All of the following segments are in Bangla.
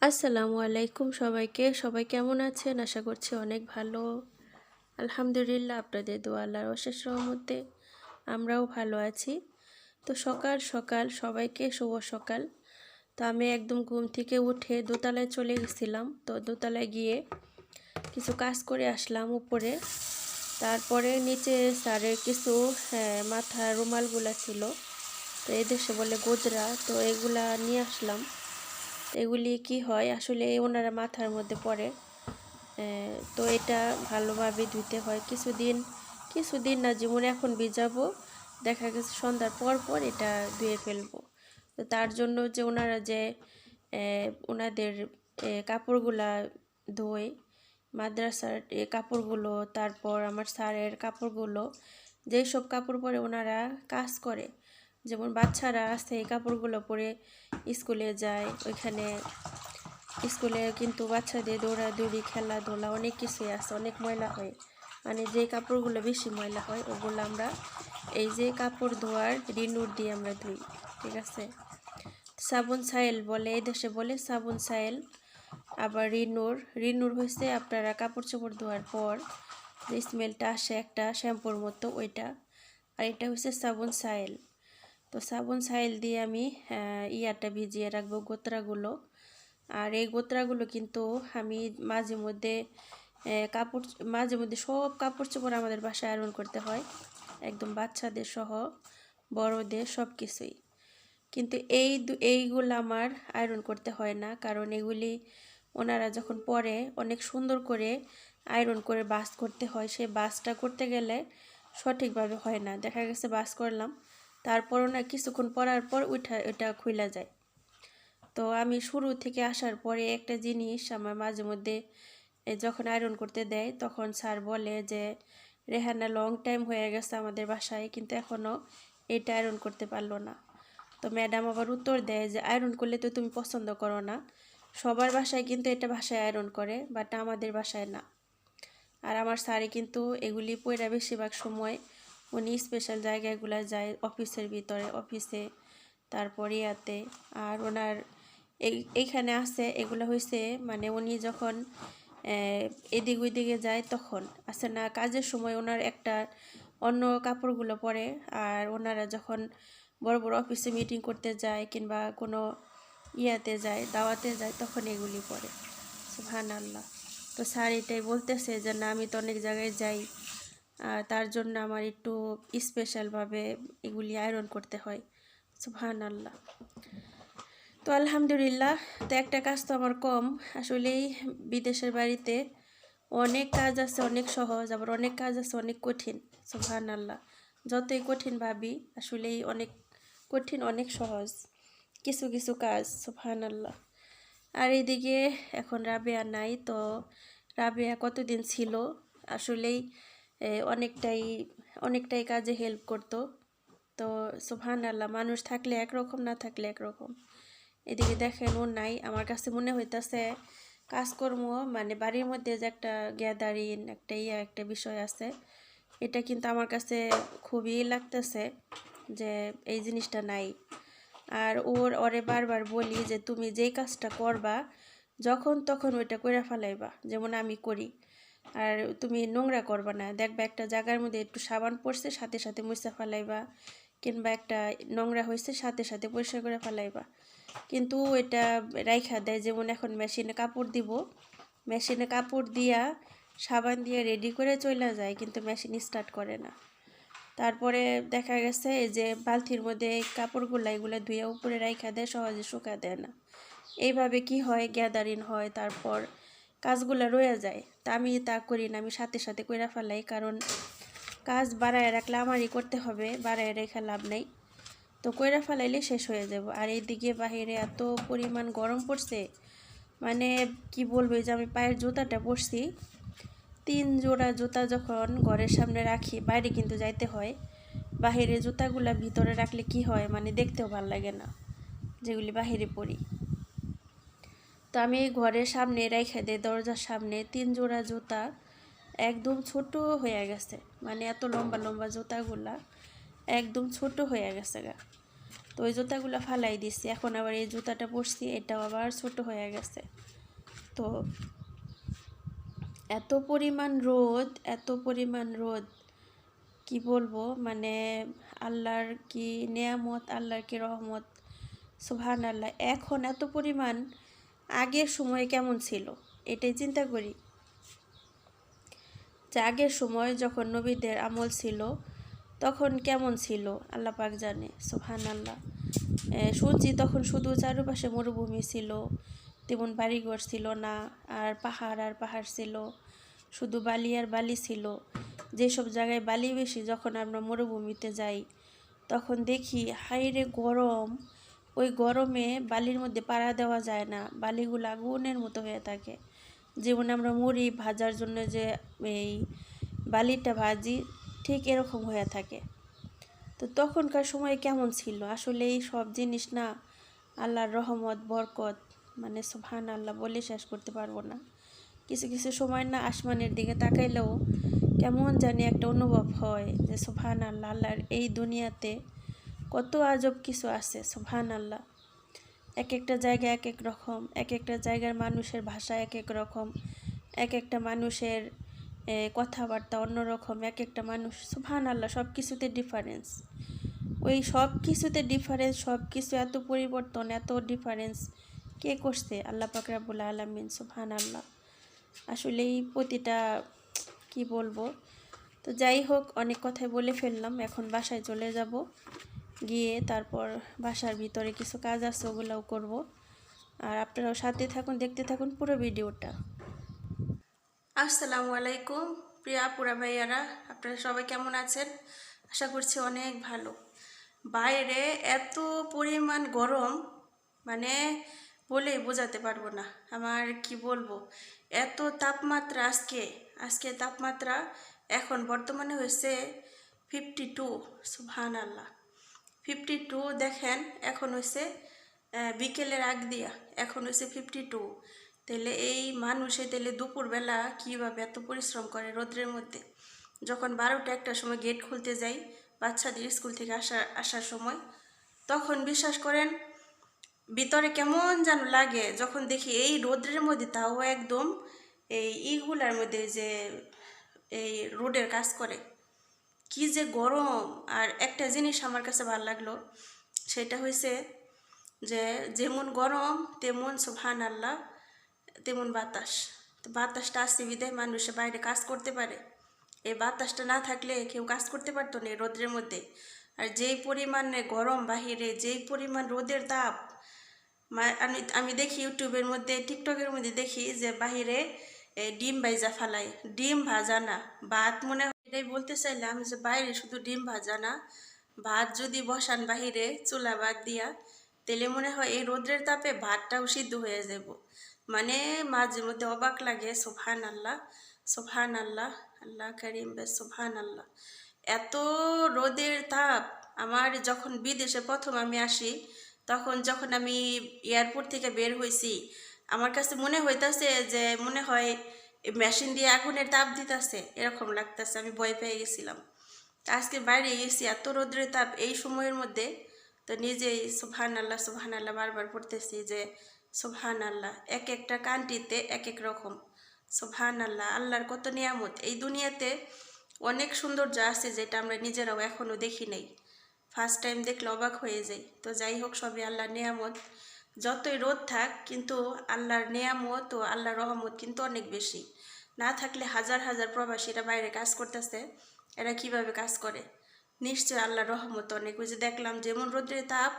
আসসালামু আলাইকুম সবাইকে। সবাই কেমন আছেন? আশা করছি অনেক ভালো। আলহামদুলিল্লাহ, আপনাদের দোয়া আল্লাহর অশেষ রহমতে আমরাও ভালো আছি। তো সকাল সকাল সবাইকে শুভ সকাল। তো আমি একদম ঘুম থেকে উঠে দোতলায় চলে গেছিলাম। তো দোতলায় গিয়ে কিছু কাজ করে আসলাম উপরে। তারপরে নিচে স্যারের কিছু মাথার রুমালগুলা ছিল, তো এদেশে বলে গোজরা, তো এগুলা নিয়ে আসলাম। এগুলি কি হয় আসলে ওনারা মাথার মধ্যে পড়ে। তো এটা ভালোভাবে ধুতে হয় কিছুদিন না, যেমন এখন ভিজাবো, দেখা গেছে সন্ধ্যার পর পর এটা ধুয়ে ফেলবো। তো তার জন্য যে ওনারা যে ওনাদের কাপড়গুলা ধোয়, মাদ্রাসার কাপড়গুলো, তারপর আমার স্যারের কাপড়গুলো, যেই সব কাপড় পরে ওনারা কাজ করে, যেমন বাচ্চারা আছে এই কাপড়গুলো পরে স্কুলে যায়। ওইখানে স্কুলে কিন্তু বাচ্চাদের দৌড়াদৌড়ি, খেলাধুলা অনেক কিছুই আছে, অনেক ময়লা হয়। মানে যে কাপড়গুলো বেশি ময়লা হয় ওগুলো আমরা এই যে কাপড় ধোয়ার রিনুর দিয়ে আমরা ধুই, ঠিক আছে। সাবুন সাইল বলে, এই দেশে বলে সাবুন সাইল। আবার রিনুর হয়েছে আপনারা কাপড় চোপড় ধোয়ার পর যে স্মেলটা আসে একটা শ্যাম্পুর মতো, ওইটা। আর এটা হচ্ছে সাবুন সাইল। তো সাবুন সাইল দিয়ে আমি ইয়াটা ভিজিয়ে রাখবো, গোতরাগুলো। আর এই গোতরাগুলো কিন্তু আমি মাঝে মধ্যে কাপড় মাঝে মধ্যে সব কাপড় চোপড় আমাদের বাসায় আয়রন করতে হয়, একদম বাচ্চাদের সহ বড়দের সব কিছুই। কিন্তু এইগুলো আমার আয়রন করতে হয় না, কারণ এগুলি ওনারা যখন পরে অনেক সুন্দর করে আয়রন করে বাস করতে হয়। সেই বাসটা করতে গেলে সঠিকভাবে হয় না, দেখা গেছে বাস করলাম, তারপরও না কিছুক্ষণ পরার পর ওইটা খুইলা যায়। তো আমি শুরু থেকে আসার পরে একটা জিনিস আমার মাঝে মধ্যে যখন আয়রন করতে দেয় তখন স্যার বলে যে রেহানা লং টাইম হয়ে গেছে আমাদের বাসায়, কিন্তু এখনও এটা আয়রন করতে পারলো না। তো ম্যাডাম আবার উত্তর দেয় যে আয়রন করলে তো তুমি পছন্দ করো না, সবার বাসায় কিন্তু এটা বাসায় আয়রন করে, বাট আমাদের বাসায় না। আর আমার স্যারে কিন্তু এগুলি পয়রা বেশিরভাগ সময় উনি স্পেশাল জায়গাগুলো যায়, অফিসের ভিতরে, অফিসে, তারপর ইয়াতে। আর ওনার এইখানে আছে এগুলো হয়েছে মানে উনি যখন এদিক ওইদিকে যায় তখন আছে না, কাজের সময় ওনার একটা অন্য কাপড়গুলো পরে। আর ওনারা যখন বড় বড় অফিসে মিটিং করতে যায় কিংবা কোনো ইয়াতে যায়, দাওয়াতে যায়, তখন এগুলি পরে। সুবহানাল্লাহ। তো স্যার এটাই বলতেছে যে না, আমি তো অনেক জায়গায় যাই, তার জন্য আমার একটু স্পেশালভাবে এগুলি আয়রন করতে হয়। সুবহানাল্লাহ। তো আলহামদুলিল্লাহ। তো একটা কাজ তো আমার কম, আসলেই বিদেশের বাড়িতে অনেক কাজ আছে, অনেক সহজ, আবার অনেক কাজ আছে অনেক কঠিন। সুবহানাল্লাহ। যতই কঠিন ভাবি আসলেই অনেক কঠিন, অনেক সহজ কিছু কিছু কাজ। সুবহানাল্লাহ। আর এইদিকে এখন রাবেয়া নাই, তো রাবেয়া কতদিন ছিল আসলেই অনেকটাই অনেকটাই কাজে হেল্প করতো। তো সুবহানাল্লাহ, মানুষ থাকলে একরকম, না থাকলে একরকম। এদিকে দেখেন ও নাই, আমার কাছে মনে হইতাছে কাজকর্ম মানে বাড়ির মধ্যে যে একটা গ্যাদারিং, একটা বিষয় আছে, এটা কিন্তু আমার কাছে খুবই লাগতেছে যে এই জিনিসটা নাই। আর ওরে বারবার বলি যে তুমি যেই কাজটা করবা যখন তখন ওইটা কইরা ফেলাইবা, যেমন আমি করি। আর তুমি নোংরা করবা না, দেখবা একটা জায়গার মধ্যে একটু সাবান পড়ছে সাথে সাথে মুছে ফেলাইবা, কিংবা একটা নোংরা হয়েছে সাথে সাথে পরিষ্কার করে ফেলাইবা। কিন্তু এটা রাইখা দেয়, যেমন এখন মেশিনে কাপড় দিব, মেশিনে কাপড় দিয়া সাবান দিয়ে রেডি করে চলে যায়, কিন্তু মেশিন স্টার্ট করে না। তারপরে দেখা গেছে এই যে বালতির মধ্যে কাপড়গুলো এগুলো ধুয়ে উপরে রাইখা দেয়, সহজে শুকা দেয় না। এইভাবে কি হয়, গ্যাদারিং হয়, তারপর কাজগুলো রয়ে যায়। তা আমি তা করি না, আমি সাথে সাথে কইরা ফেলাই, কারণ কাজ বাড়ায় রাখলে আমারই করতে হবে, বাড়ায় রেখে লাভ নেই। তো কইরা ফেলাইলে শেষ হয়ে যাব। আর এইদিকে বাহিরে এত পরিমাণ গরম পড়ছে, মানে কি বলবো, এই যে আমি পায়ের জুতাটা পরছি, 3 জোড়া জুতা যখন ঘরের সামনে রাখি, বাইরে কিন্তু যাইতে হয়, বাহিরে জুতাগুলা ভিতরে রাখলে কি হয়, মানে দেখতেও ভাল লাগে না যেগুলি বাহিরে পরি। তো আমি ঘরের সামনে রেখে দিই, দরজার সামনে 3 জোড়া জুতা, একদম ছোট হয়ে গেছে, মানে এত লম্বা লম্বা জুতাগুলা একদম ছোট হয়ে গেছে গা। তো ওই জুতাগুলো ফালাই দিচ্ছি। এখন আবার এই জুতাটা পরছি, এটাও আবার ছোট হয়ে গেছে। তো এত পরিমাণ রোদ কি বলবো, মানে আল্লাহর কি নেয়ামত, আল্লাহর কি রহমত, সুবহানাল্লাহ। এখন এত পরিমাণ, আগের সময় কেমন ছিল এটাই চিন্তা করি, যে আগের সময় যখন নবীদের আমল ছিল তখন কেমন ছিল আল্লাহ পাক জানে, সুবহানাল্লাহ। শুনছি তখন শুধু চারপাশে মরুভূমি ছিল, তেমন বাড়িঘর ছিল না, আর পাহাড় ছিল, শুধু বালি আর বালি ছিল। যেসব জায়গায় বালি বেশি, যখন আমরা মরুভূমিতে যাই তখন দেখি হাইরে গরম, ওই গরমে বালির মধ্যে পাড়া দেওয়া যায় না, বালিগুলো আগুনের মতো হয়ে থাকে। যেমন আমরা মুড়ি ভাজার জন্য যে এই বালিটা ভাজি, ঠিক এরকম হয়ে থাকে। তো তখনকার সময় কেমন ছিল আসলে, এই সব জিনিস না আল্লাহর রহমত বরকত, মানে সুবহানাল্লাহ বলে শেষ করতে পারবো না। কিছু কিছু সময় না আসমানের দিকে তাকাইলেও কেমন জানি একটা অনুভব হয় যে সুবহানাল্লাহ, আল্লাহর এই দুনিয়াতে কত আজব কিছু আছে, সুবহানাল্লাহ। এক একটা জায়গায় এক এক রকম, এক একটা জায়গার মানুষের ভাষা এক এক রকম, এক একটা মানুষের কথাবার্তা অন্যরকম, এক একটা মানুষ, সুবহানাল্লাহ, সব কিছুতে ডিফারেন্স। ওই সব কিছুতে ডিফারেন্স, সব কিছু এত পরিবর্তন, এত ডিফারেন্স কে করছে? আল্লাহ পাক রব্বুল আলামিন, সুবহানাল্লাহ। আসলে এই প্রতিটা কি বলবো। তো যাই হোক, অনেক কথাই বলে ফেললাম, এখন বাসায় চলে যাব, গিয়ে তারপর বাসার ভিতরে কিছু কাজ আছে ওগুলোও করব। আর আপনারাও সাথে থাকুন, দেখতে থাকুন পুরো ভিডিওটা। আসসালামু আলাইকুম প্রিয়া আপুরা ভাইয়ারা, আপনারা সবাই কেমন আছেন? আশা করছি অনেক ভালো। বাইরে এত পরিমাণ গরম, মানে বলে বোঝাতে পারবো না। আমার কি বলবো, এত তাপমাত্রা আজকে তাপমাত্রা এখন বর্তমানে হয়েছে 52, সুবহানাল্লাহ। 52 দেখেন, এখন হয়েছে বিকেলের আগ দিয়া, এখন হয়েছে 52। তাহলে এই মানুষে তাহলে দুপুরবেলা কীভাবে এত পরিশ্রম করে রোদ্রের মধ্যে। যখন 12টা 1টার সময় গেট খুলতে যাই বাচ্চাদের স্কুল থেকে আসার সময়, তখন বিশ্বাস করেন ভিতরে কেমন যেন লাগে, যখন দেখি এই রোদ্রের মধ্যে, তাও একদম এই ইগুলার মধ্যে যে এই রোডের কাজ করে, কি যে গরম। আর একটা জিনিস আমার কাছে ভালো লাগলো, সেটা হয়েছে যে যেমন গরম তেমন সুবহানাল্লাহ, তেমন বাতাস। তো বাতাসটা আসছে বিদায় মানুষে বাইরে কাজ করতে পারে। এই বাতাসটা না থাকলে কেউ কাজ করতে পারতো না রোদের মধ্যে। আর যেই পরিমাণে গরম বাহিরে, যেই পরিমাণ রোদের তাপ, আমি দেখি ইউটিউবের মধ্যে, টিকটকের মধ্যে দেখি যে বাহিরে ডিম ভাজা ফালাই, ডিম ভাজা না ভাত, মনে হয় এটাই বলতে চাইলাম যে বাইরে শুধু ডিম ভাজা না, ভাত যদি বসান বাহিরে চুলা ভাত দিয়া, তেলে মনে হয় এই রোদ্রের তাপে ভাতটাও সিদ্ধ হয়ে যাব। মানে মাঝে মধ্যে অবাক লাগে, সুবহানাল্লাহ সুবহানাল্লাহ, আল্লাহ করিম, বেশ সুবহানাল্লাহ। এত রোদের তাপ। আমার যখন বিদেশে প্রথম আমি আসি, তখন যখন আমি এয়ারপোর্ট থেকে বের হয়েছি, আমার কাছে মনে হইতাছে যে মনে হয় মেশিন দিয়ে আগুনের তাপ দিতেছে, এরকম লাগতেছে, আমি ভয় পেয়ে গেছিলাম। আজকে বাইরে গেছি, এত রোদ্রের তাপ এই সময়ের মধ্যে, তো নিজেই সুবহানাল্লাহ সুবহানাল্লাহ বারবার পড়তেছি যে সুবহানাল্লাহ। এক একটা কান্ট্রিতে এক এক রকম, সুবহানাল্লাহ। আল্লাহর কত নিয়ামত এই দুনিয়াতে, অনেক সৌন্দর্য আছে যেটা আমরা নিজেরাও এখনও দেখি নাই, ফার্স্ট টাইম দেখলে অবাক হয়ে যাই। তো যাই হোক, সবই আল্লাহর নিয়ামত। যতই রোদ থাক, কিন্তু আল্লাহর নিয়ামত ও আল্লাহর রহমত কিন্তু অনেক বেশি। না থাকলে হাজার হাজার প্রবাসীরা বাইরে কাজ করতেছে, এরা কিভাবে কাজ করে? নিশ্চয় আল্লাহর রহমত অনেক। ওই যে দেখলাম যেমন রোদ্রের তাপ,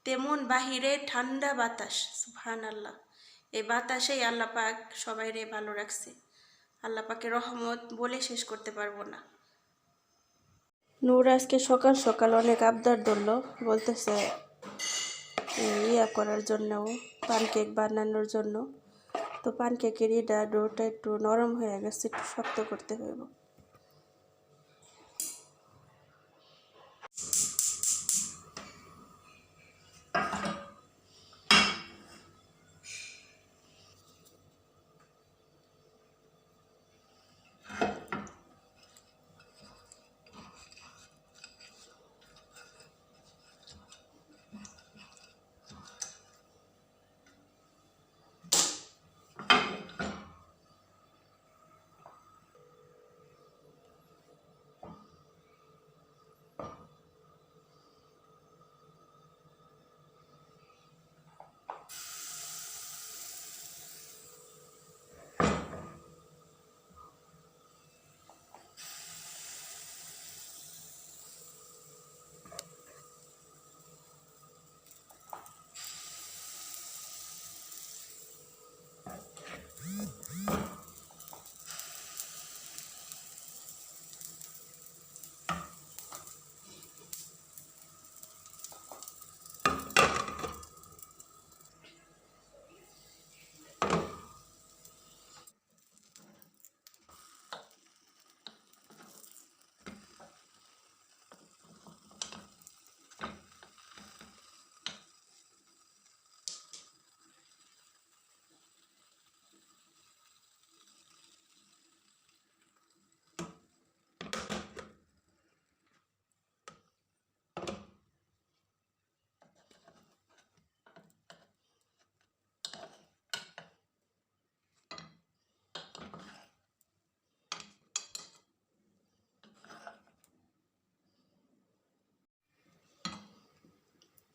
তেমন বাহিরে ঠান্ডা বাতাস, সুবহানাল্লাহ। এই বাতাসেই আল্লাহ পাক সবাইরে ভালো রাখছে। আল্লাহ পাকের রহমত বলে শেষ করতে পারবো না। নূর আজকে সকাল সকাল অনেক আবদার ধরলো, বলতেছে ইয়া করার জন্য, পানকেক বানানোর জন্য। তো পানকেকের ডোটা একটু নরম হয়ে গেছে, একটু শক্ত করতে হইব।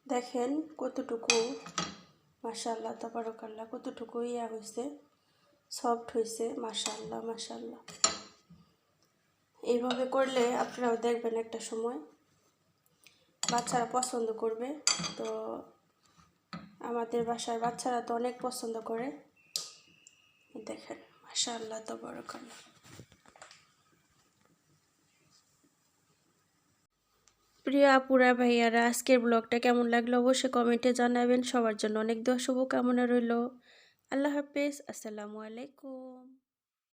দেখেন কতটুকু, মাশাআল্লাহ তাবারাকাল্লাহ, কতটুকু ইয়া হয়েছে, সফট হয়েছে। মাশাআল্লাহ মাশাআল্লাহ। এইভাবে করলে আপনারাও দেখবেন একটা সময় বাচ্চারা পছন্দ করবে। তো আমাদের বাসার বাচ্চারা তো অনেক পছন্দ করে। দেখেন মাশাআল্লাহ তাবারাকাল্লাহ। প্রিয় আপুরা ভাইয়ারা, আজকের ব্লগটা কেমন লাগলো অবশ্যই কমেন্টে জানাবেন। সবার জন্য অনেক দোয়া শুভকামনা রইল। আল্লাহ হাফেজ, আসসালামু আলাইকুম।